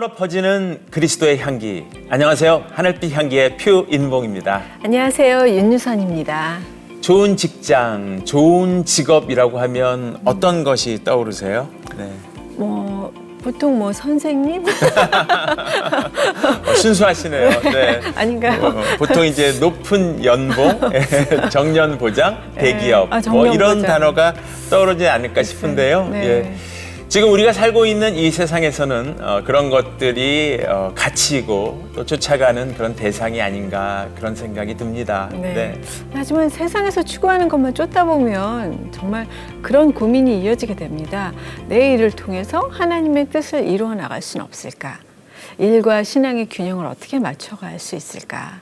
흘러 퍼지는 그리스도의 향기. 안녕하세요. 하늘빛 향기의 퓨인봉입니다. 안녕하세요. 윤유선입니다. 좋은 직장, 좋은 직업이라고 하면 어떤 것이 떠오르세요? 네. 보통 선생님? 순수하시네요. 네. 아닌가요? 보통 이제 높은 연봉, 정년 보장, 대기업 정년 이런 보장. 단어가 떠오르지 않을까 싶은데요. 네. 예. 지금 우리가 살고 있는 이 세상에서는 그런 것들이 가치이고 또 쫓아가는 그런 대상이 아닌가 그런 생각이 듭니다. 네. 하지만 세상에서 추구하는 것만 쫓다 보면 정말 그런 고민이 이어지게 됩니다. 내 일을 통해서 하나님의 뜻을 이루어 나갈 수는 없을까? 일과 신앙의 균형을 어떻게 맞춰갈 수 있을까?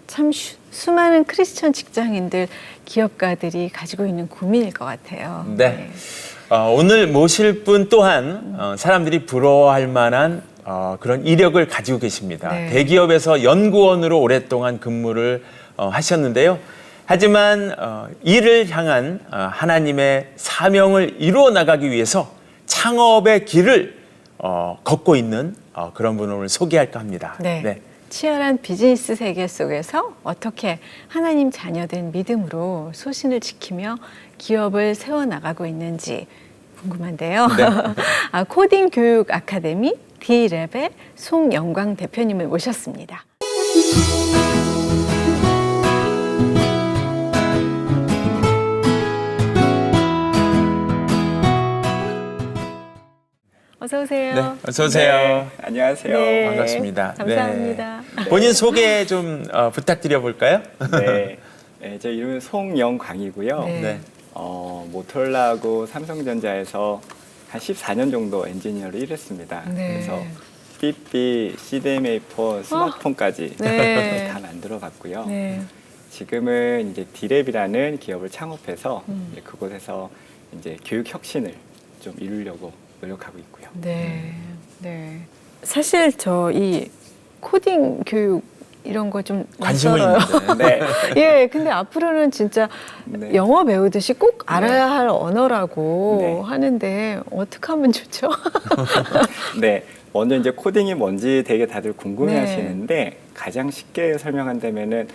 참 수많은 크리스천 직장인들, 기업가들이 가지고 있는 고민일 것 같아요. 네. 오늘 모실 분 또한 사람들이 부러워할 만한 그런 이력을 가지고 계십니다. 네. 대기업에서 연구원으로 오랫동안 근무를 하셨는데요. 하지만 이를 향한 하나님의 사명을 이루어 나가기 위해서 창업의 길을 걷고 있는 그런 분을 오늘 소개할까 합니다. 네. 치열한 비즈니스 세계 속에서 어떻게 하나님 자녀된 믿음으로 소신을 지키며 기업을 세워나가고 있는지 궁금한데요. 네. 코딩 교육 아카데미 D랩의 송영광 대표님을 모셨습니다. 어서 오세요. 네, 어서 오세요. 네, 안녕하세요. 네. 반갑습니다. 감사합니다. 네. 본인 소개 좀 부탁드려 볼까요? 네. 네, 제 이름은 송영광이고요. 네. 네. 모토로라하고 삼성전자에서 한 14년 정도 엔지니어로 일했습니다. 네. 그래서 삐삐, CDMA4, 스마트폰까지 네. 다 만들어 봤고요. 네. 지금은 이제 D랩이라는 기업을 창업해서 이제 그곳에서 이제 교육 혁신을 좀 이루려고 노력하고 있고요. 네. 네. 사실 저 이 코딩 교육 이런 거 좀 관심은 낯설어요. 있는데. 네. 예, 근데 앞으로는 진짜 네. 영어 배우듯이 꼭 알아야 할 언어라고 네. 하는데 어떻게 하면 좋죠? 네, 먼저 이제 코딩이 뭔지 되게 다들 궁금해 네. 하시는데 가장 쉽게 설명한다면은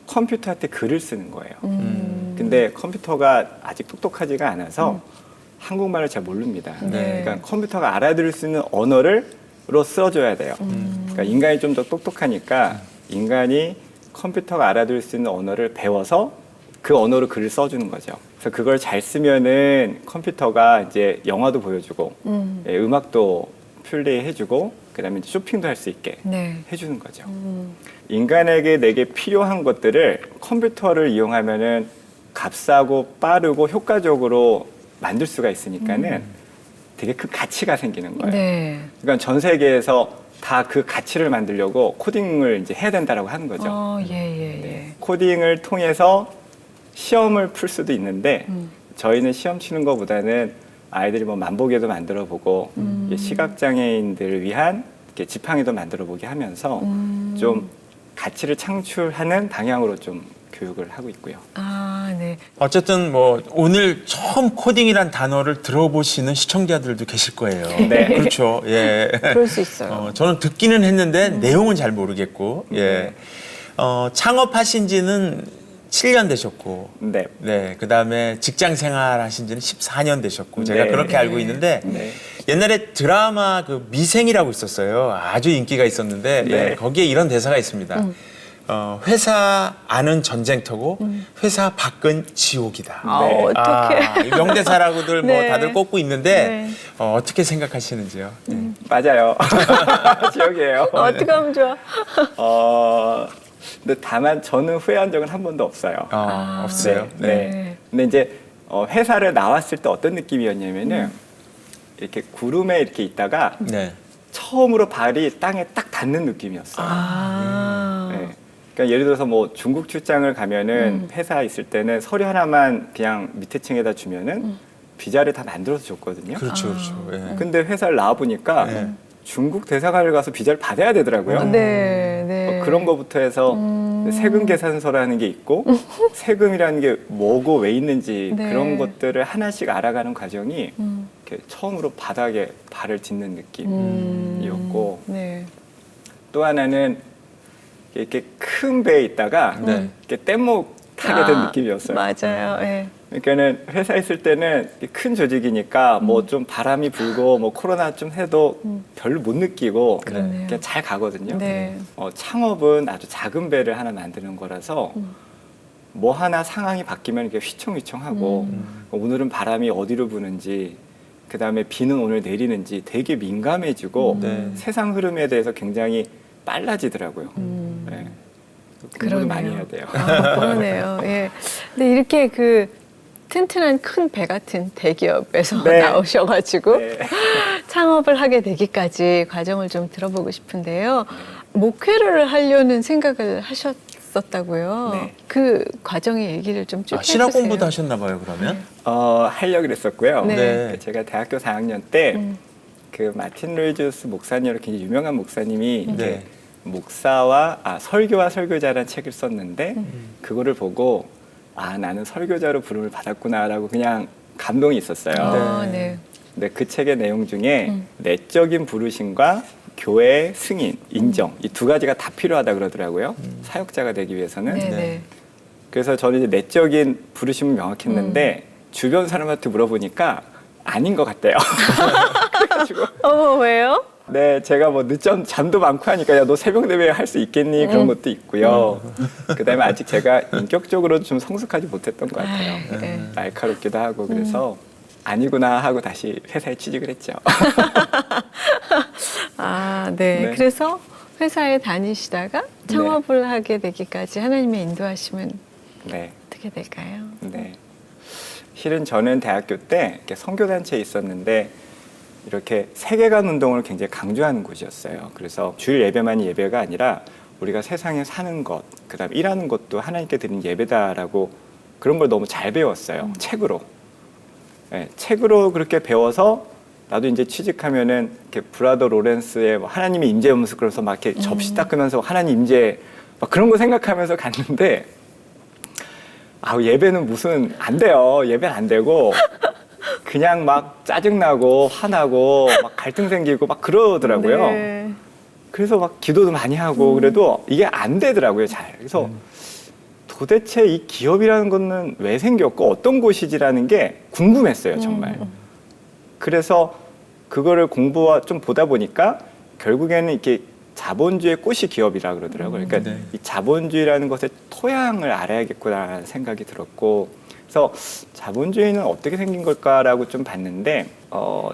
컴퓨터한테 글을 쓰는 거예요. 근데 컴퓨터가 아직 똑똑하지가 않아서 한국말을 잘 모릅니다. 네. 그러니까 컴퓨터가 알아들을 수 있는 언어로 써줘야 돼요. 그러니까 인간이 좀 더 똑똑하니까 인간이 컴퓨터가 알아들을 수 있는 언어를 배워서 그 언어로 글을 써주는 거죠. 그래서 그걸 잘 쓰면은 컴퓨터가 이제 영화도 보여주고 음악도 플레이해주고 그다음에 이제 쇼핑도 할 수 있게 네. 해주는 거죠. 인간에게 내게 필요한 것들을 컴퓨터를 이용하면은 값싸고 빠르고 효과적으로 만들 수가 있으니까는 되게 큰 가치가 생기는 거예요. 네. 그러니까 전 세계에서 다 그 가치를 만들려고 코딩을 이제 해야 된다라고 하는 거죠. 예. 코딩을 통해서 시험을 풀 수도 있는데 저희는 시험 치는 것보다는 아이들이 뭐 만보기도 만들어 보고 시각장애인들을 위한 이렇게 지팡이도 만들어 보게 하면서 좀 가치를 창출하는 방향으로 좀 교육을 하고 있고요. 아, 네. 어쨌든 오늘 처음 코딩이란 단어를 들어보시는 시청자들도 계실 거예요. 네. 그렇죠. 예. 그럴 수 있어요. 저는 듣기는 했는데 내용은 잘 모르겠고. 예. 창업하신 지는 7년 되셨고. 네. 네. 그다음에 직장 생활 하신 지는 14년 되셨고. 제가 네. 그렇게 알고 있는데 네. 옛날에 드라마 그 미생이라고 있었어요. 아주 인기가 있었는데 네. 네, 거기에 이런 대사가 있습니다. 회사 안은 전쟁터고 회사 밖은 지옥이다. 네. 어떡해. 이 명대사라고들 네. 다들 꼽고 있는데 네. 어떻게 생각하시는지요? 맞아요. 지역이에요. 어떻게 하면 좋아? 근데 다만 저는 후회한 적은 한 번도 없어요. 없어요. 네. 네. 네. 근데 이제 회사를 나왔을 때 어떤 느낌이었냐면은 이렇게 구름에 이렇게 있다가 네. 처음으로 발이 땅에 딱 닿는 느낌이었어요. 네. 그러니까 예를 들어서 뭐 중국 출장을 가면은 회사에 있을 때는 서류 하나만 그냥 밑에 층에다 주면은 비자를 다 만들어서 줬거든요. 그렇죠, 그렇죠. 예. 근데 회사를 나와 보니까 네. 중국 대사관을 가서 비자를 받아야 되더라고요. 네. 그런 거부터 해서 세금 계산서라는 게 있고 세금이라는 게 뭐고 왜 있는지 네. 그런 것들을 하나씩 알아가는 과정이 이렇게 처음으로 바닥에 발을 딛는 느낌이었고 네. 또 하나는 이렇게 큰 배에 있다가 네. 이렇게 뗏목 타게 된 느낌이었어요. 맞아요. 예. 그러니까는 회사에 있을 때는 큰 조직이니까 뭐 좀 바람이 불고 뭐 코로나 좀 해도 별로 못 느끼고 그러네요. 그냥 잘 가거든요. 네. 창업은 아주 작은 배를 하나 만드는 거라서 뭐 하나 상황이 바뀌면 이렇게 휘청휘청하고 오늘은 바람이 어디로 부는지 그다음에 비는 오늘 내리는지 되게 민감해지고 네. 세상 흐름에 대해서 굉장히 빨라지더라고요. 네. 공부를 많이 해야 돼요. 그러네요. 예. 근데 이렇게 그 튼튼한 큰 배 같은 대기업에서 네. 나오셔가지고 네. 창업을 하게 되기까지 과정을 좀 들어보고 싶은데요. 목회를 하려는 생각을 하셨었다고요. 네. 그 과정의 얘기를 좀 쭉 신학 해주세요. 공부도 하셨나 봐요, 그러면? 하려고 그랬었고요. 네. 제가 대학교 4학년 때 그 마틴 루이주스 목사님 이렇게 유명한 목사님이 이제 네. 목사와 설교와 설교자라는 책을 썼는데 그거를 보고 나는 설교자로 부름을 받았구나라고 그냥 감동이 있었어요. 네. 근데 그 책의 내용 중에 내적인 부르심과 교회의 승인, 인정 이 두 가지가 다 필요하다 그러더라고요. 사역자가 되기 위해서는. 네. 네. 그래서 저는 이제 내적인 부르심은 명확했는데 주변 사람한테 물어보니까 아닌 것 같대요. 그래가지고 어머, 왜요? 네, 제가 뭐 늦잠 잠도 많고 하니까 야, 너 새벽 예배 할 수 있겠니? 그런 것도 있고요. 그다음에 아직 제가 인격적으로 좀 성숙하지 못했던 것 같아요. 네. 날카롭기도 하고 그래서 아니구나 하고 다시 회사에 취직을 했죠. 네. 네. 그래서 회사에 다니시다가 창업을 하게 되기까지 하나님의 인도하시면 네, 어떻게 될까요? 네. 실은 저는 대학교 때 이렇게 선교단체에 있었는데 이렇게 세계관 운동을 굉장히 강조하는 곳이었어요. 그래서 주일 예배만이 예배가 아니라 우리가 세상에 사는 것, 그다음 일하는 것도 하나님께 드린 예배다라고 그런 걸 너무 잘 배웠어요. 책으로. 네, 책으로 그렇게 배워서 나도 이제 취직하면은 이렇게 브라더 로렌스의 뭐 하나님의 임재 연수 그래서 막 이렇게 접시 닦으면서 하나님 임재 막 그런 거 생각하면서 갔는데 예배는 무슨 안 돼요. 예배는 안 되고 그냥 막 짜증나고 화나고 막 갈등 생기고 막 그러더라고요. 네. 그래서 막 기도도 많이 하고 그래도 이게 안 되더라고요, 잘. 그래서 도대체 이 기업이라는 거는 왜 생겼고 어떤 곳이지라는 게 궁금했어요, 정말. 그래서 그거를 공부와 좀 보다 보니까 결국에는 이렇게 자본주의 꽃이 기업이라 그러더라고요. 그러니까 네. 이 자본주의라는 것의 토양을 알아야겠구나라는 생각이 들었고, 그래서 자본주의는 어떻게 생긴 걸까라고 좀 봤는데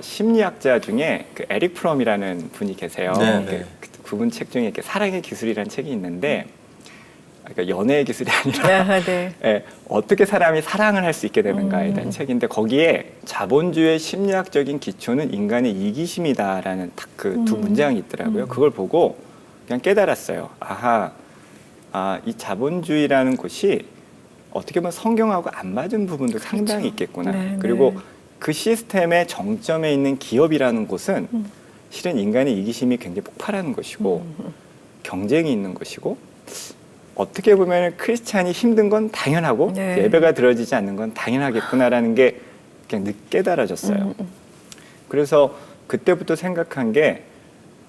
심리학자 중에 그 에릭 프롬이라는 분이 계세요. 네, 네. 그분 책 중에 이렇게 사랑의 기술이라는 책이 있는데, 그러니까 연애의 기술이 아니라 네. 예, 어떻게 사람이 사랑을 할 수 있게 되는가에 대한 책인데 거기에 자본주의의 심리학적인 기초는 인간의 이기심이다라는 딱 그 두 문장이 있더라고요. 그걸 보고 그냥 깨달았어요. 이 자본주의라는 곳이 어떻게 보면 성경하고 안 맞은 부분도 상당히 있겠구나. 네, 그리고 네. 그 시스템의 정점에 있는 기업이라는 곳은 실은 인간의 이기심이 굉장히 폭발하는 것이고 경쟁이 있는 것이고 어떻게 보면 크리스찬이 힘든 건 당연하고 네. 예배가 드려지지 않는 건 당연하겠구나라는 게 그냥 깨달아졌어요. 그래서 그때부터 생각한 게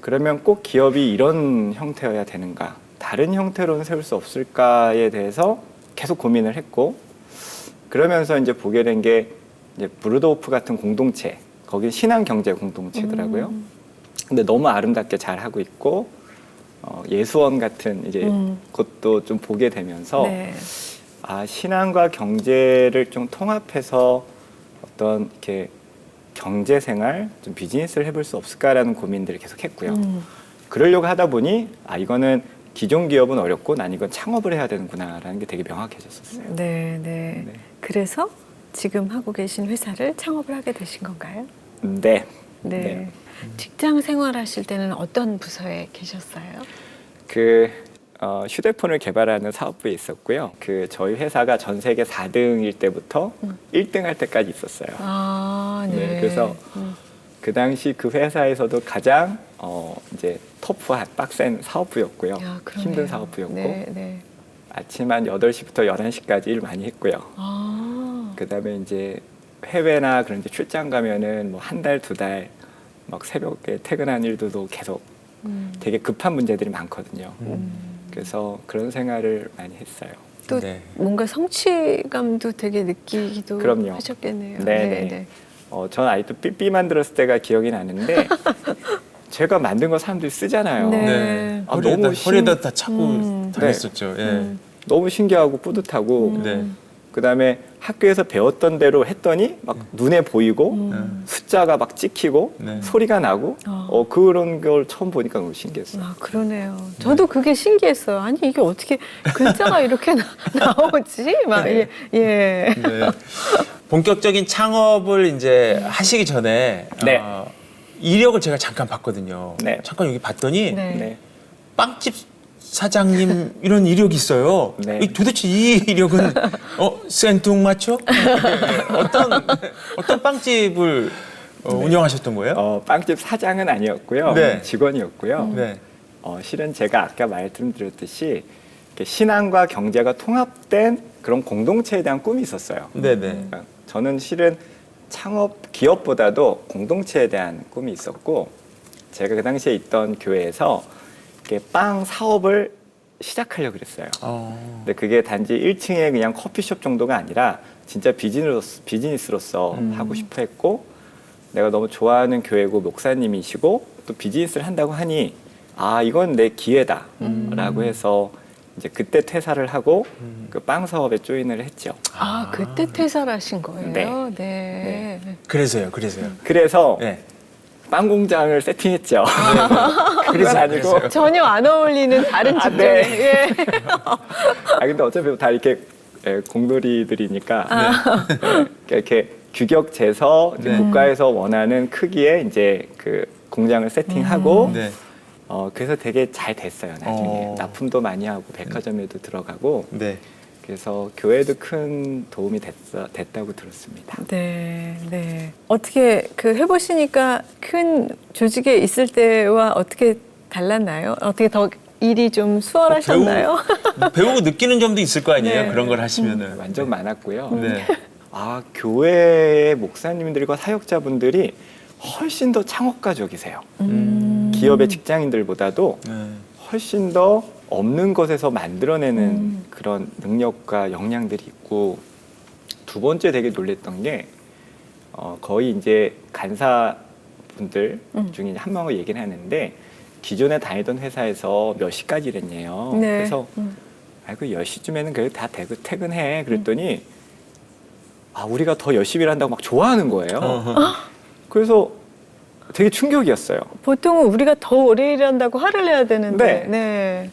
그러면 꼭 기업이 이런 형태여야 되는가? 다른 형태로는 세울 수 없을까에 대해서 계속 고민을 했고 그러면서 이제 보게 된 게 이제 브루도호프 같은 공동체, 거기 신앙 경제 공동체더라고요. 근데 너무 아름답게 잘 하고 있고 예수원 같은 이제 것도 좀 보게 되면서 네. 신앙과 경제를 좀 통합해서 어떤 이렇게 경제 생활, 좀 비즈니스를 해볼 수 없을까라는 고민들을 계속 했고요. 그러려고 하다 보니 이거는 기존 기업은 어렵고 난 이건 창업을 해야 되는구나라는 게 되게 명확해졌었어요. 네. 네. 그래서 지금 하고 계신 회사를 창업을 하게 되신 건가요? 네. 네. 직장 생활하실 때는 어떤 부서에 계셨어요? 휴대폰을 개발하는 사업부에 있었고요. 저희 회사가 전 세계 4등일 때부터 1등 할 때까지 있었어요. 네. 그래서 그 당시 그 회사에서도 가장 이제 터프한 빡센 사업부였고요. 그러네요. 힘든 사업부였고 네. 아침 한 8시부터 11시까지 일 많이 했고요. 그다음에 이제 해외나 그런 이제 출장 가면은 뭐 한 달, 두 달 막 새벽에 퇴근한 일도 계속 되게 급한 문제들이 많거든요. 그래서 그런 생활을 많이 했어요. 또 네. 뭔가 성취감도 되게 느끼기도 그럼요. 하셨겠네요. 네네. 전 아직도 삐삐 만들었을 때가 기억이 나는데 제가 만든 거 사람들이 쓰잖아요. 네. 아, 허리에다, 너무 허리에다 다 차고 다녔었죠. 예. 너무 신기하고 뿌듯하고 네. 그다음에 학교에서 배웠던 대로 했더니 막 눈에 보이고 숫자가 막 찍히고 네. 소리가 나고 그런 걸 처음 보니까 너무 신기했어요. 아, 그러네요. 저도 그게 신기했어요. 아니, 이게 어떻게 글자가 이렇게 나오지? 막, 네. 예. 네. 본격적인 창업을 이제 하시기 전에 네. 이력을 제가 잠깐 봤거든요. 네. 잠깐 여기 봤더니 네. 네. 빵집 사장님 이런 이력이 있어요. 네. 도대체 이 이력은 생뚱맞죠? 어떤 빵집을 운영하셨던 거예요? 빵집 사장은 아니었고요. 네. 직원이었고요. 네. 실은 제가 아까 말씀드렸듯이 이렇게 신앙과 경제가 통합된 그런 공동체에 대한 꿈이 있었어요. 네네. 그러니까 저는 실은 창업 기업보다도 공동체에 대한 꿈이 있었고 제가 그 당시에 있던 교회에서 이렇게 빵 사업을 시작하려고 그랬어요. 근데 그게 단지 1층에 그냥 커피숍 정도가 아니라 진짜 비즈니스로서 하고 싶어 했고 내가 너무 좋아하는 교회고 목사님이시고 또 비즈니스를 한다고 하니 아 이건 내 기회다 라고 해서 이제 그때 퇴사를 하고 그 빵 사업에 조인을 했죠. 아, 그때 퇴사를 하신 거예요? 네. 네. 그래서요. 그래서 네. 빵 공장을 세팅했죠. 그건 아니고. 그래서요. 전혀 안 어울리는 다른 직종. 네. 예. 근데 어차피 다 이렇게 공놀이들이니까 이렇게 규격 재서 이제 네. 국가에서 원하는 크기의 이제 그 공장을 세팅하고 네. 그래서 되게 잘 됐어요. 나중에 납품도 많이 하고 백화점에도 들어가고 네. 그래서 교회도 큰 도움이 됐다고 들었습니다. 네, 네. 어떻게 그 해보시니까 큰 조직에 있을 때와 어떻게 달랐나요? 어떻게 더 일이 좀 수월하셨나요? 배우고 느끼는 점도 있을 거 아니에요. 네. 그런 걸 하시면은. 완전 많았고요. 네. 교회의 목사님들과 사역자분들이 훨씬 더 창업가적이세요. 기업의 직장인들보다도 네. 훨씬 더 없는 것에서 만들어내는 그런 능력과 역량들이 있고 두 번째 되게 놀랬던 게 거의 이제 간사분들 중에 한 명을 얘기를 하는데 기존에 다니던 회사에서 몇 시까지 일했냐요. 네. 그래서 그 10시쯤에는 그래도 다 퇴근해. 그랬더니 우리가 더 열심히 일한다고 막 좋아하는 거예요. 그래서 되게 충격이었어요. 보통은 우리가 더 오래 일한다고 화를 내야 되는데. 네.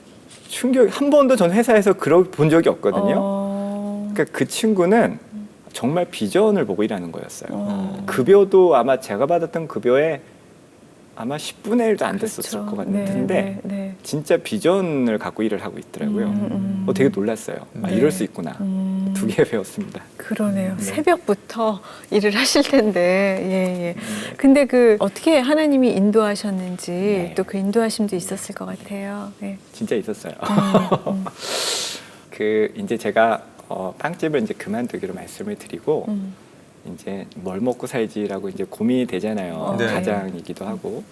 한 번도 전 회사에서 그런 본 적이 없거든요. 그러니까 그 친구는 정말 비전을 보고 일하는 거였어요. 급여도 아마 제가 받았던 급여에 아마 10분의 1도 안 됐었을 그렇죠. 것 같은데 네. 진짜 비전을 갖고 일을 하고 있더라고요. 되게 놀랐어요. 네. 이럴 수 있구나. 두 개 배웠습니다. 그러네요. 새벽부터 일을 하실 텐데. 예. 근데 어떻게 하나님이 인도하셨는지 네. 또 그 인도하심도 있었을 것 같아요. 네. 진짜 있었어요. 이제 제가 빵집을 이제 그만두기로 말씀을 드리고 이제 뭘 먹고 살지라고 이제 고민이 되잖아요. 네. 가장이기도 하고.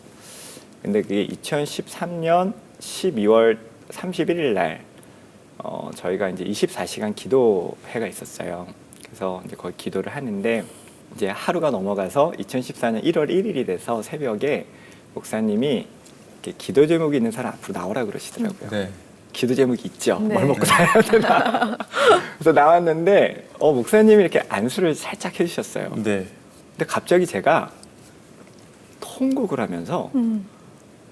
근데 그게 2013년 12월 31일 날 저희가 이제 24시간 기도회가 있었어요. 그래서 이제 거기 기도를 하는데 이제 하루가 넘어가서 2014년 1월 1일이 돼서 새벽에 목사님이 이렇게 기도 제목이 있는 사람 앞으로 나오라 그러시더라고요. 네. 기도 제목이 있죠. 네. 뭘 먹고 살아야 되나. 그래서 나왔는데 목사님이 이렇게 안수를 살짝 해주셨어요. 네. 근데 갑자기 제가 통곡을 하면서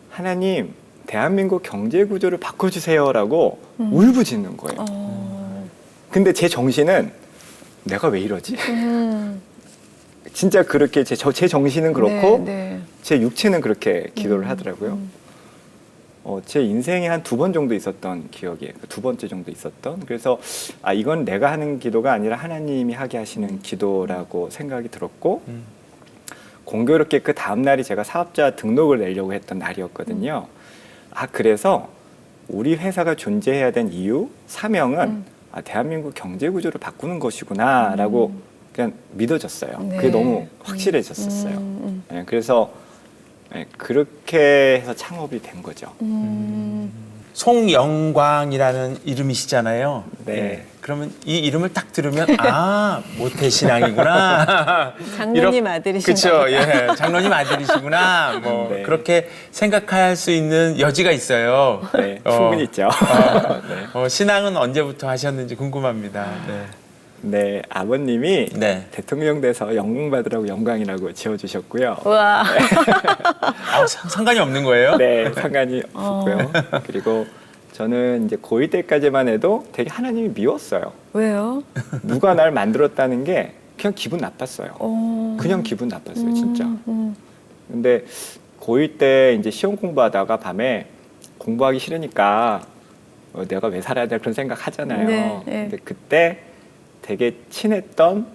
하나님 대한민국 경제 구조를 바꿔주세요라고 울부짖는 거예요. 근데 제 정신은 내가 왜 이러지? 진짜 그렇게 제 정신은 그렇고 네. 제 육체는 그렇게 기도를 하더라고요. 제 인생에 한 2번 정도 있었던 기억이에요. 2번째 정도 있었던. 그래서 이건 내가 하는 기도가 아니라 하나님이 하게 하시는 기도라고 생각이 들었고 공교롭게 그 다음 날이 제가 사업자 등록을 내려고 했던 날이었거든요. 그래서 우리 회사가 존재해야 된 이유, 사명은 대한민국 경제 구조를 바꾸는 것이구나라고 그냥 믿어졌어요. 네. 그게 너무 확실해졌었어요. 네, 그래서 네, 그렇게 해서 창업이 된 거죠. 송영광이라는 이름이시잖아요. 네. 예. 그러면 이 이름을 딱 들으면 아 모태신앙이구나. 장로님 아들이신가 그렇죠. 예, 장로님 아들이시구나. 뭐 네. 그렇게 생각할 수 있는 여지가 있어요. 네, 충분히 있죠. 네. 신앙은 언제부터 하셨는지 궁금합니다. 네. 네, 아버님이 네. 대통령 돼서 영광 받으라고 영광이라고 지어주셨고요. 와. 아, 상관이 없는 거예요? 네, 상관이 없고요. 그리고 저는 이제 고1 때까지만 해도 되게 하나님이 미웠어요. 왜요? 누가 날 만들었다는 게 그냥 기분 나빴어요. 그냥 기분 나빴어요, 진짜. 근데 고1 때 이제 시험 공부하다가 밤에 공부하기 싫으니까 내가 왜 살아야 돼 그런 생각 하잖아요. 네, 네. 근데 그때 되게 친했던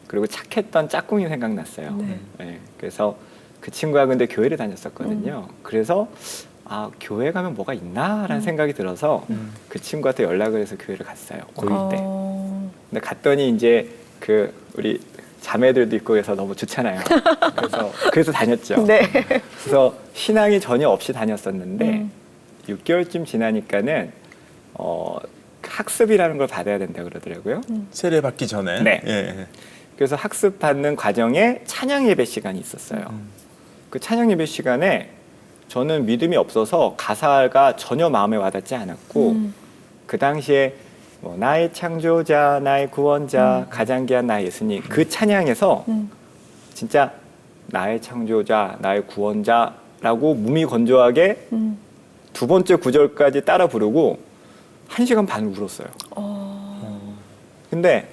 그리고 착했던 짝꿍이 생각났어요. 네. 네, 그래서 그 친구가 근데 교회를 다녔었거든요. 그래서 아 교회 가면 뭐가 있나라는 생각이 들어서 그 친구한테 연락을 해서 교회를 갔어요. 고1 때. 근데 갔더니 이제 그 우리 자매들도 있고 해서 너무 좋잖아요. 그래서 다녔죠. 네. 그래서 신앙이 전혀 없이 다녔었는데 6개월쯤 지나니까는 학습이라는 걸 받아야 된다 그러더라고요. 세례 받기 전에. 네. 예. 그래서 학습 받는 과정에 찬양 예배 시간이 있었어요. 그 찬양 예배 시간에 저는 믿음이 없어서 가사가 전혀 마음에 와닿지 않았고 그 당시에 뭐 나의 창조자, 나의 구원자, 가장 귀한 나의 예수님 그 찬양에서 진짜 나의 창조자, 나의 구원자라고 몸이 건조하게 두 번째 구절까지 따라 부르고 1시간 반 울었어요. 근데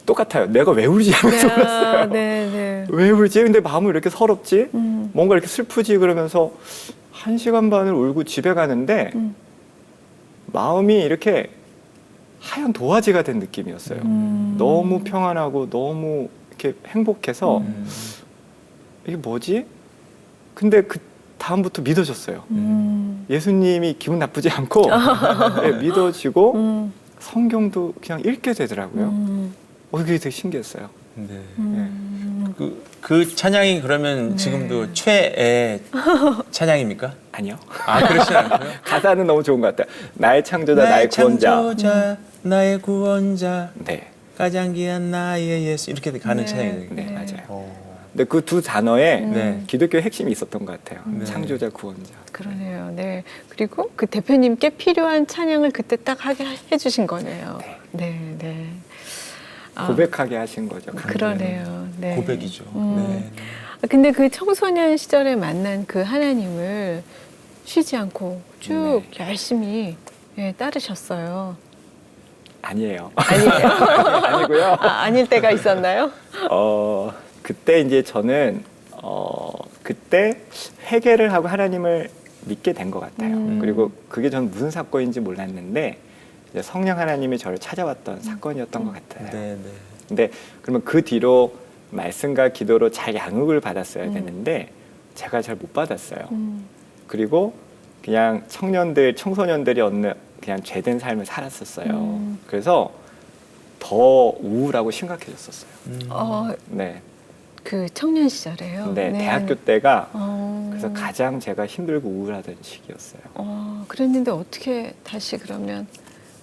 똑같아요. 내가 왜 울지 하면서 울었어요. 네, 네. 왜 울지? 근데 마음이 이렇게 서럽지? 뭔가 이렇게 슬프지? 그러면서 1시간 반을 울고 집에 가는데 마음이 이렇게 하얀 도화지가 된 느낌이었어요. 너무 평안하고 너무 이렇게 행복해서 이게 뭐지? 근데 그 다음부터 믿어졌어요. 예수님이 기분 나쁘지 않고 네, 믿어지고 성경도 그냥 읽게 되더라고요. 이게 되게 신기했어요. 네. 그 찬양이 그러면 지금도 최애 찬양입니까? 아니요. 아, 그렇진 않고요. 가사는 너무 좋은 것 같아요. 나의 창조자, 나의 구원자. 창조자, 나의 구원자, 네, 가장 귀한 나의 예수 이렇게 가는 네. 찬양이에요. 네, 맞아요. 어. 근데 그 두 단어에 네. 기독교 핵심이 있었던 것 같아요. 네. 창조자, 구원자. 그러네요. 네. 그리고 그 대표님께 필요한 찬양을 그때 딱 하게 해주신 거네요. 네, 네. 고백하게 하신 거죠. 강제로. 그러네요. 네. 고백이죠. 네. 근데 그 청소년 시절에 만난 그 하나님을 쉬지 않고 쭉 열심히 따르셨어요. 아니에요. 아니에요? 아니고요. 아닐 때가 있었나요? 그때 이제 저는 그때 회개를 하고 하나님을 믿게 된 것 같아요. 그리고 그게 저는 무슨 사건인지 몰랐는데 이제 성령 하나님이 저를 찾아왔던 사건이었던 것 같아요. 네, 네. 근데 그러면 그 뒤로 말씀과 기도로 잘 양육을 받았어야 되는데 제가 잘 못 받았어요. 그리고 그냥 청소년들이 얻는 그냥 죄된 삶을 살았었어요. 그래서 더 우울하고 심각해졌었어요. 네. 그 청년 시절에요. 네, 대학교 때가 어. 그래서 가장 제가 힘들고 우울하던 시기였어요. 그랬는데 어떻게 다시 그러면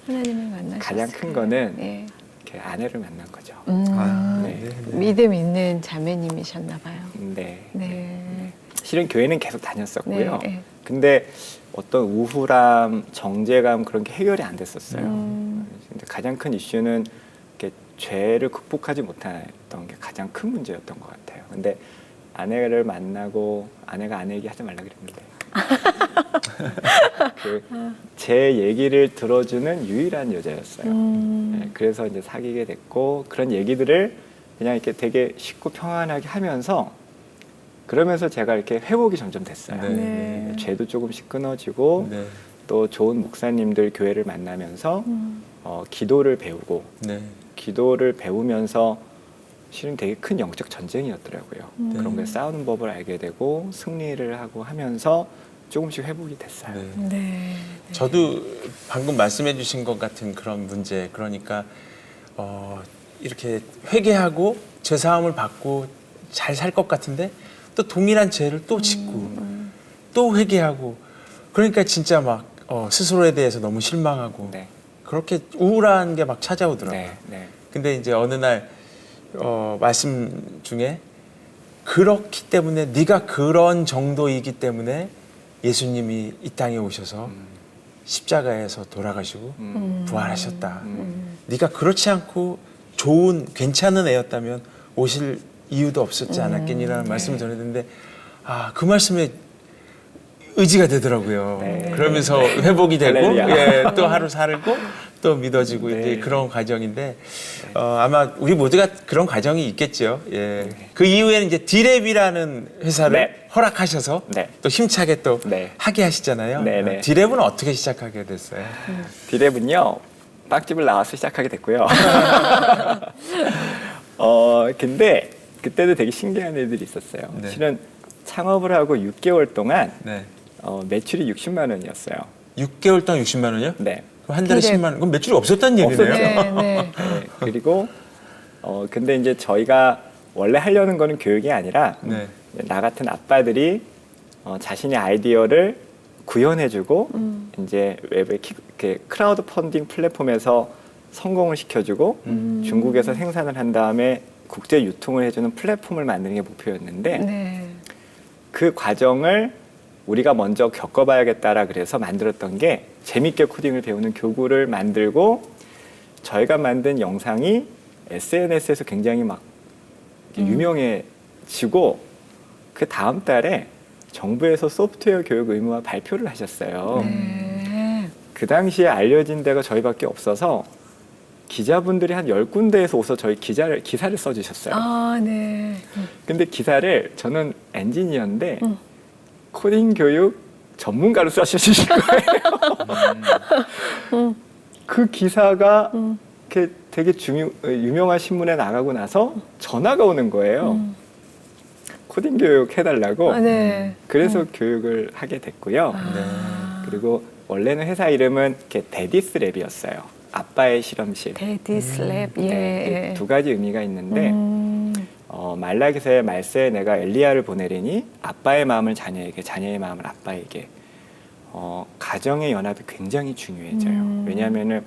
하나님을 만나셨어요? 가장 큰 거는 네. 이렇게 아내를 만난 거죠. 아, 네. 네. 네. 믿음 있는 자매님이셨나 봐요. 네. 네. 실은 교회는 계속 다녔었고요. 네, 네. 근데 어떤 우울함, 정제감 그런 게 해결이 안 됐었어요. 근데 가장 큰 이슈는 이렇게 죄를 극복하지 못했던 게 가장 큰 문제였던 것 같아요. 근데 아내를 만나고 아내가 아내 얘기 하지 말라 그랬는데 제 얘기를 들어주는 유일한 여자였어요. 네, 그래서 이제 사귀게 됐고 그런 얘기들을 그냥 이렇게 되게 쉽고 평안하게 하면서 그러면서 제가 이렇게 회복이 점점 됐어요. 네. 네. 죄도 조금씩 끊어지고 네. 또 좋은 목사님들 교회를 만나면서 기도를 배우고 네. 기도를 배우면서 실은 되게 큰 영적 전쟁이었더라고요. 그런 걸 싸우는 법을 알게 되고 승리를 하고 하면서 조금씩 회복이 됐어요. 네. 네. 저도 방금 말씀해 주신 것 같은 그런 문제, 그러니까 이렇게 회개하고 죄사함을 받고 잘 살 것 같은데 또 동일한 죄를 또 짓고 또 회개하고 그러니까 진짜 막 스스로에 대해서 너무 실망하고 네. 그렇게 우울한 게 막 찾아오더라고요. 네. 네. 근데 이제 어느 날 말씀 중에 그렇기 때문에 네가 그런 정도이기 때문에 예수님이 이 땅에 오셔서 십자가에서 돌아가시고 부활하셨다. 네가 그렇지 않고 좋은 괜찮은 애였다면 오실 이유도 없었지 않았겠니라는 말씀을 전했는데 그 말씀에 의지가 되더라고요. 네. 그러면서 회복이 되고 할렐루야. 또 하루 살고 또 믿어지고 네. 이제 그런 과정인데 아마 우리 모두가 그런 과정이 있겠죠. 예. 그 이후에는 이제 디랩이라는 회사를 네. 허락하셔서 네. 또 힘차게 또 네. 하게 하시잖아요. 네, 네. 디랩은 어떻게 시작하게 됐어요? 디랩은요 빵집을 나와서 시작하게 됐고요. 근데 그때도 되게 신기한 일들이 있었어요. 네. 실은 창업을 하고 6개월 동안 네. 매출이 60만 원이었어요. 6개월 동안 60만 원이요? 네. 그럼 한 달에 디랩. 10만 원. 그럼 매출이 없었다는 얘기네요. 없었죠. 네, 네. 네, 그리고 근데 이제 저희가 원래 하려는 거는 교육이 아니라 네. 나 같은 아빠들이 자신의 아이디어를 구현해주고 이제 웹의 크라우드 펀딩 플랫폼에서 성공을 시켜주고 중국에서 생산을 한 다음에 국제 유통을 해주는 플랫폼을 만드는 게 목표였는데 네. 그 과정을 우리가 먼저 겪어봐야겠다라 그래서 만들었던 게 재밌게 코딩을 배우는 교구를 만들고 저희가 만든 영상이 SNS에서 굉장히 막 유명해지고 그 다음 달에 정부에서 소프트웨어 교육 의무화 발표를 하셨어요. 네. 그 당시에 알려진 데가 저희밖에 없어서 기자분들이 한 10군데에서 오서 저희 기사를 써주셨어요. 아, 네. 근데 기사를 저는 엔지니어인데 코딩 교육 전문가로 써주신 거예요. 그 기사가 이렇게 되게 유명한 신문에 나가고 나서 전화가 오는 거예요. 코딩 교육 해달라고. 아, 네. 그래서 교육을 하게 됐고요. 그리고 원래는 회사 이름은 이렇게 데디스 랩이었어요. 아빠의 실험실. 데디스 랩. 예. 네, 두 가지 의미가 있는데 말라기서의 말세에 내가 엘리야를 보내리니 아빠의 마음을 자녀에게 자녀의 마음을 아빠에게 가정의 연합이 굉장히 중요해져요. 왜냐하면은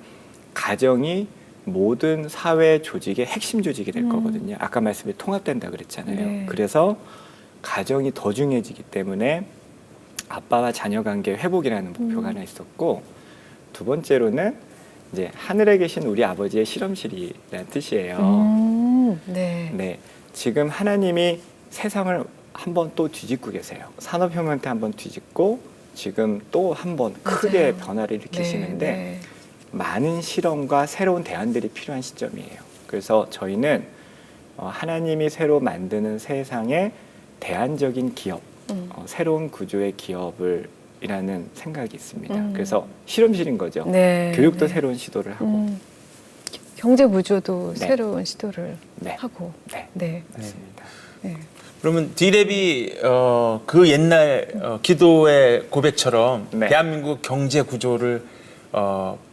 가정이 모든 사회 조직의 핵심 조직이 될 거거든요. 아까 말씀에 통합된다 그랬잖아요. 네. 그래서 가정이 더 중요해지기 때문에 아빠와 자녀 관계 회복이라는 목표가 하나 있었고 두 번째로는 이제 하늘에 계신 우리 아버지의 실험실이라는 뜻이에요. 네. 네, 지금 하나님이 세상을 한번 또 뒤집고 계세요. 산업혁명 때 한번 뒤집고 지금 또 한번 크게 맞아요. 변화를 일으키시는데 네. 많은 실험과 새로운 대안들이 필요한 시점이에요. 그래서 저희는 하나님이 새로 만드는 세상에 대안적인 기업, 새로운 구조의 기업을 이라는 생각이 있습니다. 그래서 실험실인 거죠. 네. 교육도 네. 새로운 시도를 하고. 경제 구조도 네. 새로운 시도를 네. 하고. 네, 네. 맞습니다. 네. 그러면 디랩이 그 옛날 기도의 고백처럼 네. 대한민국 경제 구조를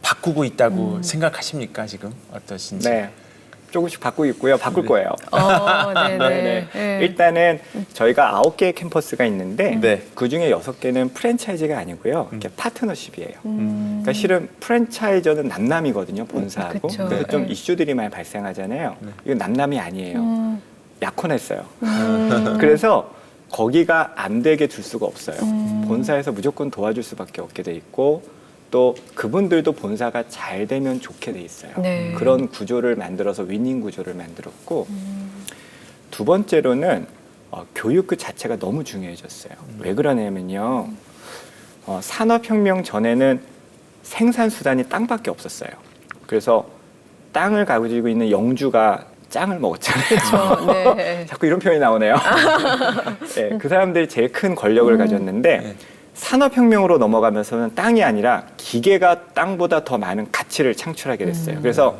바꾸고 있다고 생각하십니까 지금 어떠신지? 네, 조금씩 바꾸고 있고요. 바꿀 거예요. 네네. 네. 네. 일단은 저희가 9개의 캠퍼스가 있는데 네. 그 중에 6개는 프랜차이즈가 아니고요. 이렇게 파트너십이에요. 그러니까 실은 프랜차이저는 남남이거든요. 본사하고. 그쵸. 그래서 좀 네. 이슈들이 많이 발생하잖아요. 이건 남남이 아니에요. 약혼했어요. 음. 그래서 거기가 안 되게 둘 수가 없어요. 본사에서 무조건 도와줄 수밖에 없게 돼 있고 또 그분들도 본사가 잘 되면 좋게 돼 있어요. 네. 그런 구조를 만들어서 위닝 구조를 만들었고 두 번째로는 교육 그 자체가 너무 중요해졌어요. 왜 그러냐면요. 산업혁명 전에는 생산 수단이 땅밖에 없었어요. 그래서 땅을 가지고 있는 영주가 짱을 먹었잖아요. 그렇죠. 네. 자꾸 이런 표현이 나오네요. 네, 그 사람들이 제일 큰 권력을 가졌는데 네. 산업혁명으로 넘어가면서는 땅이 아니라 기계가 땅보다 더 많은 가치를 창출하게 됐어요. 그래서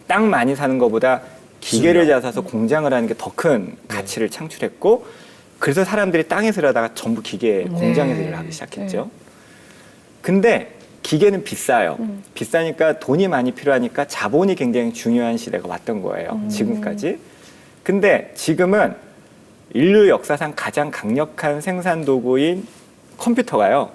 땅 많이 사는 것보다 기계를 잡아서 공장을 하는 게 더 큰 가치를 창출했고 그래서 사람들이 땅에서 일하다가 전부 기계 공장에서 일을 하기 시작했죠. 근데 기계는 비싸요. 비싸니까 돈이 많이 필요하니까 자본이 굉장히 중요한 시대가 왔던 거예요. 지금까지. 근데 지금은 인류 역사상 가장 강력한 생산 도구인 컴퓨터가요.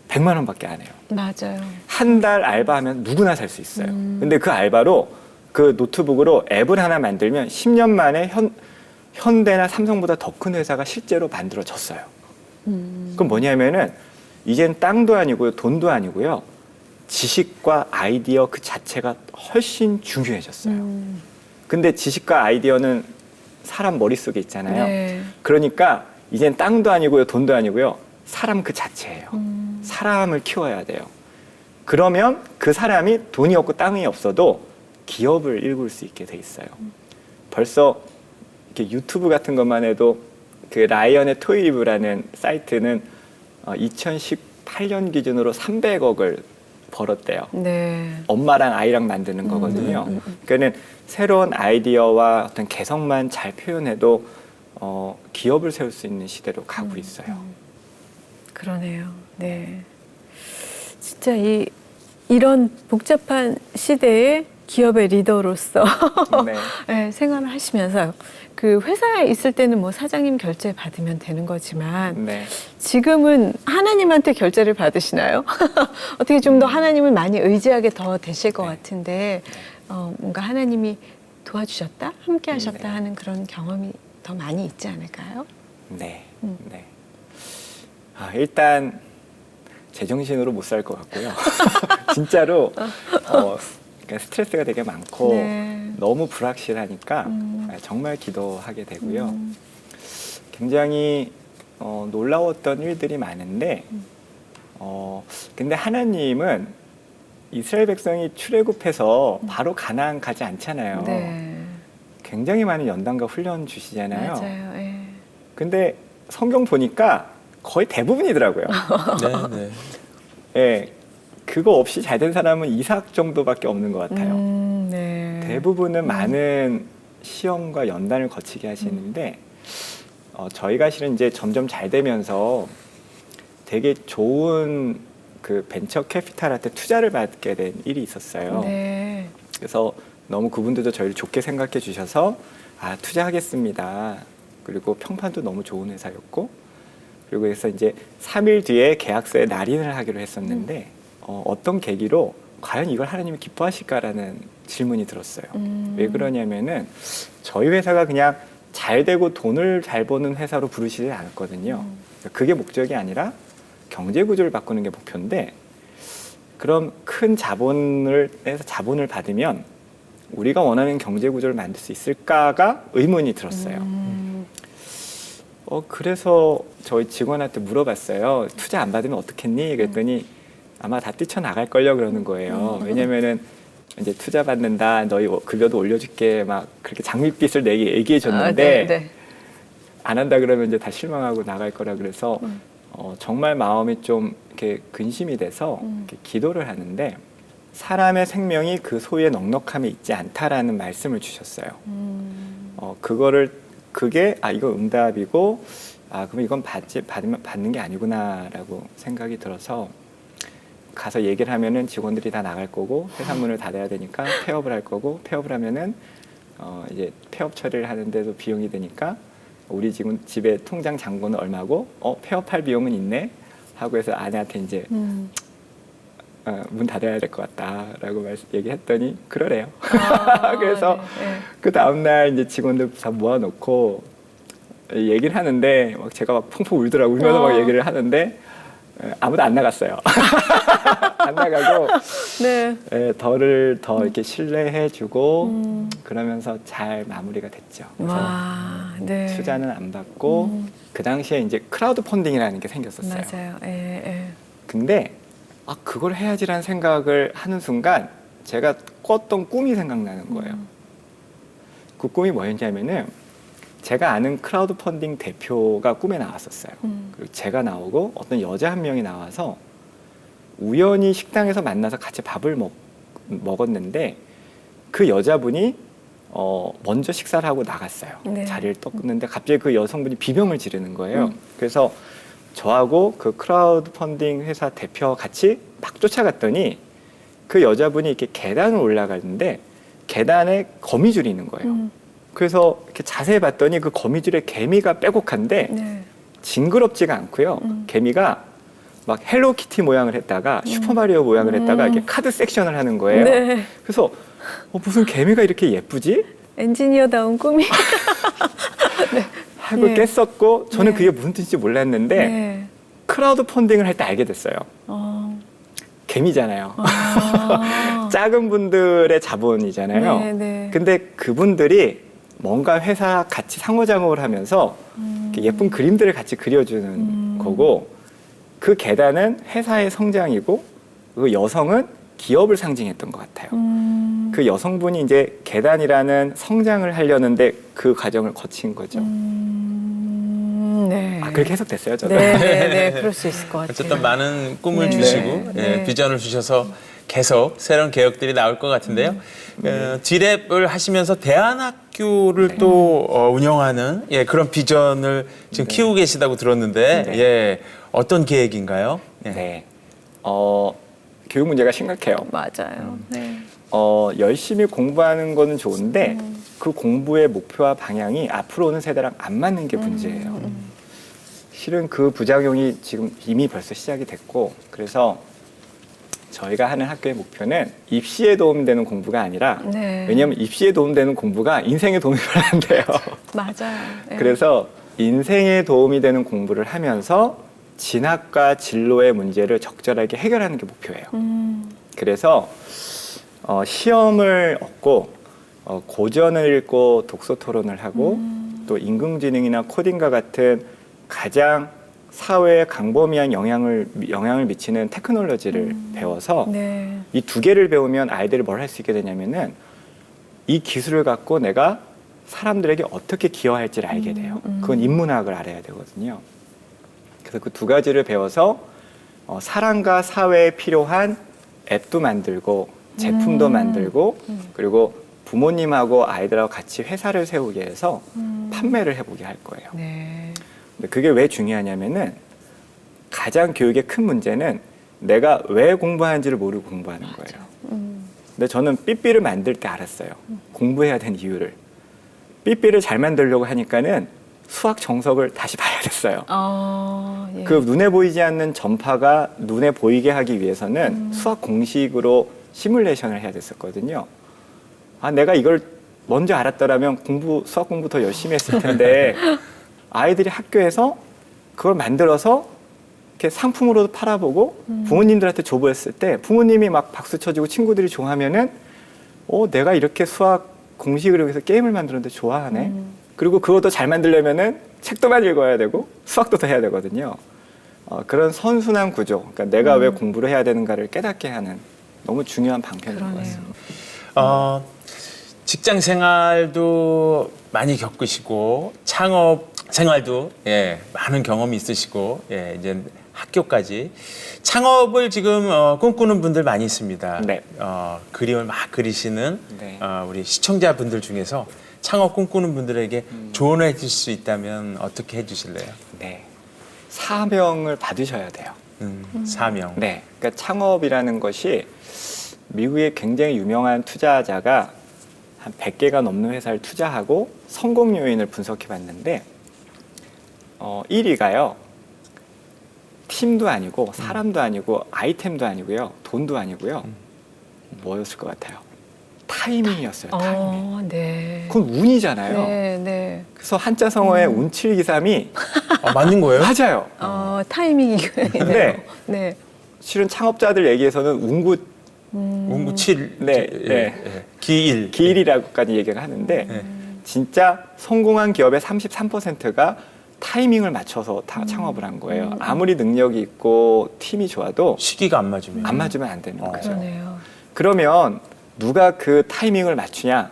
100만 원밖에 안 해요. 맞아요. 한 달 알바하면 누구나 살 수 있어요. 근데 그 알바로 그 노트북으로 앱을 하나 만들면 10년 만에 현대나 삼성보다 더 큰 회사가 실제로 만들어졌어요. 그럼 뭐냐면은 이젠 땅도 아니고요, 돈도 아니고요. 지식과 아이디어 그 자체가 훨씬 중요해졌어요. 근데 지식과 아이디어는 사람 머릿속에 있잖아요. 네. 그러니까 이젠 땅도 아니고요, 돈도 아니고요. 사람 그 자체예요. 사람을 키워야 돼요. 그러면 그 사람이 돈이 없고 땅이 없어도 기업을 일굴 수 있게 돼 있어요. 벌써 이렇게 유튜브 같은 것만 해도 그 라이언의 토이리브라는 사이트는 2018년 기준으로 300억을 벌었대요. 네. 엄마랑 아이랑 만드는 거거든요. 그러니까는 새로운 아이디어와 어떤 개성만 잘 표현해도 기업을 세울 수 있는 시대로 가고 있어요. 그러네요. 네. 진짜 이런 복잡한 시대에 기업의 리더로서 네. 네, 생활을 하시면서 그 회사에 있을 때는 뭐 사장님 결제 받으면 되는 거지만 네. 지금은 하나님한테 결제를 받으시나요? 어떻게 좀 더 하나님을 많이 의지하게 더 되실 것 같은데 뭔가 하나님이 도와주셨다, 함께 하셨다 하는 그런 경험이 더 많이 있지 않을까요? 네. 네. 일단 제정신으로 못 살 것 같고요. 진짜로 그러니까 스트레스가 되게 많고 네. 너무 불확실하니까 정말 기도하게 되고요. 굉장히 놀라웠던 일들이 많은데 근데 하나님은 이스라엘 백성이 출애굽해서 바로 가나안 가지 않잖아요. 네. 굉장히 많은 연단과 훈련 주시잖아요. 맞아요. 예. 근데 성경 보니까 거의 대부분이더라고요. 네, 네. 예, 그거 없이 잘 된 사람은 이삭 정도밖에 없는 것 같아요. 네. 대부분은 많은 시험과 연단을 거치게 하시는데 저희가 실은 이제 점점 잘 되면서 되게 좋은 그 벤처 캐피탈한테 투자를 받게 된 일이 있었어요. 네. 그래서 너무 그분들도 저희를 좋게 생각해 주셔서 투자하겠습니다. 그리고 평판도 너무 좋은 회사였고 그리고 해서 이제 3일 뒤에 계약서에 날인을 하기로 했었는데 어떤 계기로 과연 이걸 하나님이 기뻐하실까라는 질문이 들었어요. 왜 그러냐면은 저희 회사가 그냥 잘 되고 돈을 잘 버는 회사로 부르시지 않았거든요. 그게 목적이 아니라 경제 구조를 바꾸는 게 목표인데 그럼 큰 자본을 받으면 우리가 원하는 경제 구조를 만들 수 있을까가 의문이 들었어요. 그래서 저희 직원한테 물어봤어요. 투자 안 받으면 어떻겠니? 그랬더니 아마 다 뛰쳐나갈걸요 그러는 거예요. 왜냐면은 이제 투자 받는다, 너희 급여도 올려줄게 막 그렇게 장밋빛을 내게 얘기해 줬는데 네. 안 한다 그러면 이제 다 실망하고 나갈 거라 그래서 정말 마음이 좀 이렇게 근심이 돼서 이렇게 기도를 하는데 사람의 생명이 그 소유의 넉넉함에 있지 않다라는 말씀을 주셨어요. 그게 이거 응답이고 그럼 이건 받는 게 아니구나라고 생각이 들어서 가서 얘기를 하면은 직원들이 다 나갈 거고 회사 문을 닫아야 되니까 폐업을 할 거고 폐업을 하면은 이제 폐업 처리를 하는데도 비용이 되니까 우리 지금 집에 통장 잔고는 얼마고 폐업할 비용은 있네 하고 해서 아내한테 이제 문 닫아야 될 것 같다라고 얘기했더니 그러래요. 그래서 네. 그 다음날 이제 직원들 다 모아놓고 얘기를 하는데 막 제가 막 펑펑 울더라고 울면서 막 얘기를 하는데 아무도 안 나갔어요. 안 나가고 네. 덜을 더 이렇게 신뢰해주고 그러면서 잘 마무리가 됐죠. 그래서 와, 네. 투자는 안 받고 그 당시에 이제 크라우드 펀딩이라는 게 생겼었어요. 맞아요. 예. 근데 그걸 해야지라는 생각을 하는 순간 제가 꿨던 꿈이 생각나는 거예요. 그 꿈이 뭐였냐면은 제가 아는 크라우드 펀딩 대표가 꿈에 나왔었어요. 그리고 제가 나오고 어떤 여자 한 명이 나와서 우연히 식당에서 만나서 같이 밥을 먹었는데 그 여자분이 먼저 식사를 하고 나갔어요. 네. 자리를 떴는데 갑자기 그 여성분이 비명을 지르는 거예요. 그래서 저하고 그 크라우드 펀딩 회사 대표 같이 막 쫓아갔더니 그 여자분이 이렇게 계단을 올라가는데 계단에 거미줄이 있는 거예요. 그래서 이렇게 자세히 봤더니 그 거미줄에 개미가 빼곡한데 네. 징그럽지가 않고요. 개미가 막 헬로키티 모양을 했다가 슈퍼마리오 모양을 했다가 이렇게 카드 섹션을 하는 거예요. 네. 그래서 무슨 개미가 이렇게 예쁘지? 엔지니어다운 꿈이. 하고 네. 깼었고 저는 네. 그게 무슨 뜻인지 몰랐는데 네. 크라우드 펀딩을 할 때 알게 됐어요. 어. 개미잖아요. 아. 작은 분들의 자본이잖아요. 네, 네. 근데 그분들이 뭔가 회사 같이 상호작용을 하면서 이렇게 예쁜 그림들을 같이 그려주는 거고 그 계단은 회사의 성장이고 그 여성은 기업을 상징했던 것 같아요. 그 여성분이 이제 계단이라는 성장을 하려는데 그 과정을 거친 거죠. 네. 아, 그렇게 해석됐어요, 저도. 네, 네, 네. 그럴 수 있을 것 같아요. 어쨌든 많은 꿈을 네. 주시고 네. 예, 비전을 주셔서 계속 새로운 개혁들이 나올 것 같은데요. 디랩을 하시면서 대안학교를 네. 또 운영하는 예, 그런 비전을 지금 키우고 계시다고 들었는데 네. 예, 어떤 계획인가요? 예. 네. 교육 문제가 심각해요. 맞아요. 네. 열심히 공부하는 거는 좋은데 그 공부의 목표와 방향이 앞으로 오는 세대랑 안 맞는 게 문제예요. 실은 그 부작용이 지금 이미 벌써 시작이 됐고 그래서 저희가 하는 학교의 목표는 입시에 도움되는 공부가 아니라 네. 왜냐하면 입시에 도움되는 공부가 인생에 도움이 별로 안 돼요. 맞아요. 네. 그래서 인생에 도움이 되는 공부를 하면서 진학과 진로의 문제를 적절하게 해결하는 게 목표예요. 그래서 시험을 얻고 고전을 읽고 독서 토론을 하고 또 인공지능이나 코딩과 같은 가장 사회에 강범위한 영향을 미치는 테크놀로지를 배워서 네. 이 두 개를 배우면 아이들이 뭘 할 수 있게 되냐면은 이 기술을 갖고 내가 사람들에게 어떻게 기여할지를 알게 돼요. 그건 인문학을 알아야 되거든요. 그래서 그 두 가지를 배워서 사람과 사회에 필요한 앱도 만들고 제품도 만들고 그리고 부모님하고 아이들하고 같이 회사를 세우게 해서 판매를 해보게 할 거예요. 네. 근데 그게 왜 중요하냐면은 가장 교육의 큰 문제는 내가 왜 공부하는지를 모르고 공부하는 거예요. 근데 저는 삐삐를 만들 때 알았어요. 공부해야 되는 이유를. 삐삐를 잘 만들려고 하니까는 수학 정석을 다시 봐야 됐어요. 예. 그 눈에 보이지 않는 전파가 눈에 보이게 하기 위해서는 수학 공식으로 시뮬레이션을 해야 됐었거든요. 내가 이걸 먼저 알았더라면 수학 공부 더 열심히 했을 텐데 아이들이 학교에서 그걸 만들어서 이렇게 상품으로도 팔아보고 부모님들한테 줘보였을 때 부모님이 막 박수 쳐주고 친구들이 좋아하면은 내가 이렇게 수학 공식을 위해서 게임을 만드는데 좋아하네. 그리고 그것도 잘 만들려면은 책도 많이 읽어야 되고 수학도 더 해야 되거든요. 그런 선순환 구조, 그러니까 내가 왜 공부를 해야 되는가를 깨닫게 하는 너무 중요한 방편인 것 그러네요. 같습니다. 직장 생활도 많이 겪으시고 창업 생활도 예, 많은 경험이 있으시고 예, 이제 학교까지 창업을 지금 꿈꾸는 분들 많이 있습니다. 네. 그림을 막 그리시는 네. 우리 시청자분들 중에서 창업 꿈꾸는 분들에게 조언을 해줄 수 있다면 어떻게 해주실래요? 네. 사명을 받으셔야 돼요. 사명. 네. 그러니까 창업이라는 것이 미국의 굉장히 유명한 투자자가 한 100개가 넘는 회사를 투자하고 성공 요인을 분석해 봤는데 1위가요. 팀도 아니고 사람도 아니고 아이템도 아니고요. 돈도 아니고요. 뭐였을 것 같아요? 타이밍이었어요. 타이밍. 네. 그건 운이잖아요. 네, 네. 그래서 한자 성어의 운칠기삼이 맞는 거예요? 맞아요. 타이밍이네요. 네. 네. 실은 창업자들 얘기에서는 운구 운구 7, 네, 예, 네. 예. 기일. 기일이라고까지 얘기를 하는데 진짜 성공한 기업의 33%가 타이밍을 맞춰서 다 창업을 한 거예요. 아무리 능력이 있고 팀이 좋아도 시기가 안 맞으면. 안 맞으면 안 되는 거죠. 그러네요. 그러면 누가 그 타이밍을 맞추냐?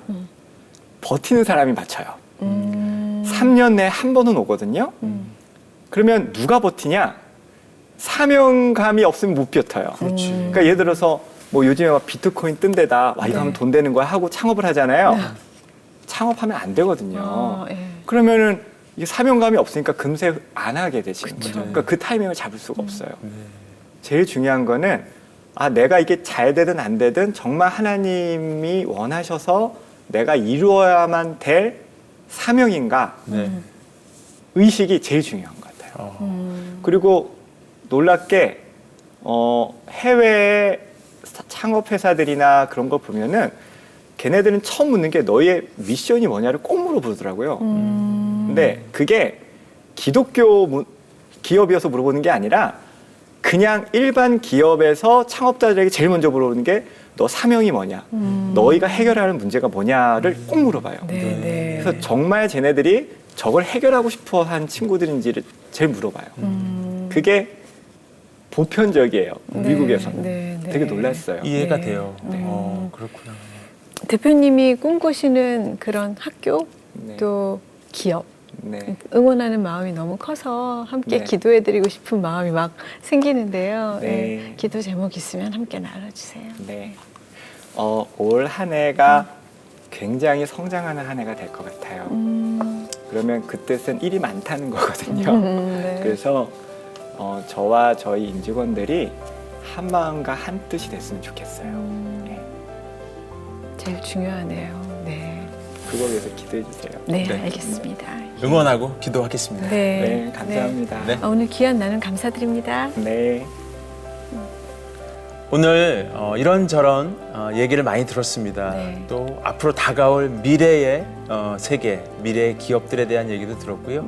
버티는 사람이 맞춰요. 3년 내에 한 번은 오거든요. 그러면 누가 버티냐? 사명감이 없으면 못 버텨요. 그렇지. 그러니까 예를 들어서 뭐 요즘에 막 비트코인 뜬 데다 와 이거 하면 돈 되는 거야 하고 창업을 하잖아요. 창업하면 안 되거든요. 예. 그러면은 이게 사명감이 없으니까 금세 안 하게 되시는 거죠. 그러니까 그 타이밍을 잡을 수가 없어요. 제일 중요한 거는 내가 이게 잘 되든 안 되든 정말 하나님이 원하셔서 내가 이루어야만 될 사명인가 네. 의식이 제일 중요한 것 같아요. 그리고 놀랍게 해외 창업 회사들이나 그런 걸 보면은 걔네들은 처음 묻는 게 너희의 미션이 뭐냐를 꼭 물어보더라고요. 근데 그게 기독교 기업이어서 물어보는 게 아니라 그냥 일반 기업에서 창업자들에게 제일 먼저 물어보는 게 너 사명이 뭐냐, 너희가 해결하는 문제가 뭐냐를 꼭 물어봐요. 네. 그래서 정말 쟤네들이 저걸 해결하고 싶어 한 친구들인지를 제일 물어봐요. 그게 보편적이에요. 미국에서는. 네. 되게 놀랐어요. 이해가 네. 돼요. 네. 그렇구나. 대표님이 꿈꾸시는 그런 학교 네. 또 기업 네. 응원하는 마음이 너무 커서 함께 네. 기도해드리고 싶은 마음이 막 생기는데요. 네. 네. 기도 제목 있으면 함께 나눠주세요. 네. 올 한 해가 굉장히 성장하는 한 해가 될 것 같아요. 그러면 그 뜻은 일이 많다는 거거든요. 네. 그래서 저와 저희 임직원들이 한 마음과 한 뜻이 됐으면 좋겠어요. 네. 제일 중요하네요. 네. 그걸 위해서 기도해 주세요. 네, 네. 알겠습니다. 응원하고 기도하겠습니다. 네, 감사합니다. 네. 오늘 귀한 나눔 감사드립니다. 네. 오늘 이런저런 얘기를 많이 들었습니다. 네. 또 앞으로 다가올 미래의 세계, 미래의 기업들에 대한 얘기도 들었고요.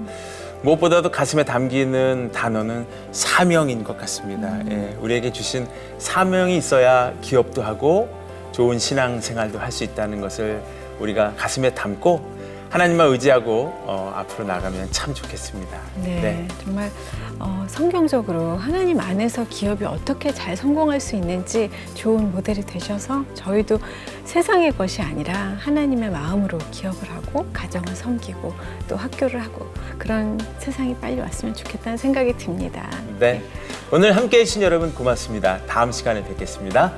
무엇보다도 가슴에 담기는 단어는 사명인 것 같습니다. 예, 우리에게 주신 사명이 있어야 기업도 하고 좋은 신앙생활도 할 수 있다는 것을 우리가 가슴에 담고 하나님만 의지하고 앞으로 나가면 참 좋겠습니다. 네, 정말 성경적으로 하나님 안에서 기업이 어떻게 잘 성공할 수 있는지 좋은 모델이 되셔서 저희도 세상의 것이 아니라 하나님의 마음으로 기업을 하고 가정을 섬기고 또 학교를 하고 그런 세상이 빨리 왔으면 좋겠다는 생각이 듭니다. 네. 오늘 함께해 주신 여러분 고맙습니다. 다음 시간에 뵙겠습니다.